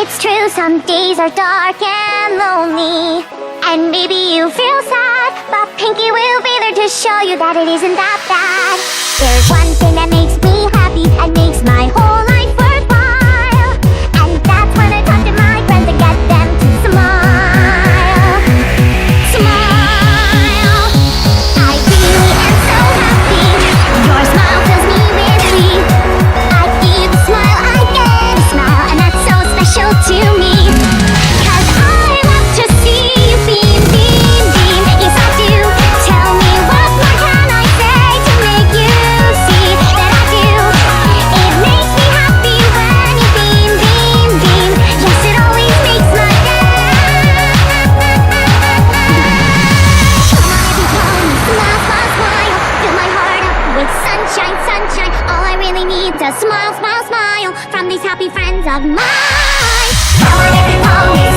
it's true, some days are dark and lonely, and maybe you feel sad, but Pinky will be there to show you that it isn't that bad. There's one thing that makes me happy and makes my whole life worthwhile, and that's when I talk to my friends and get them to smile. Smile. I really am so happy. Your smile fills me with glee. I give a smile, I get a smile, and that's so special to me. 'Cause I love to see you beam, beam, beam. Yes, I do. Tell me what more can I say to make you see that I do. It makes me happy when you beam, beam, beam. Yes, it always makes my day. Come on, everyone, smile, smile, smile. Fill my heart up with sunshine, sunshine. All I really need is a smile, smile, smile from these happy friends of mine. Come on, everyone.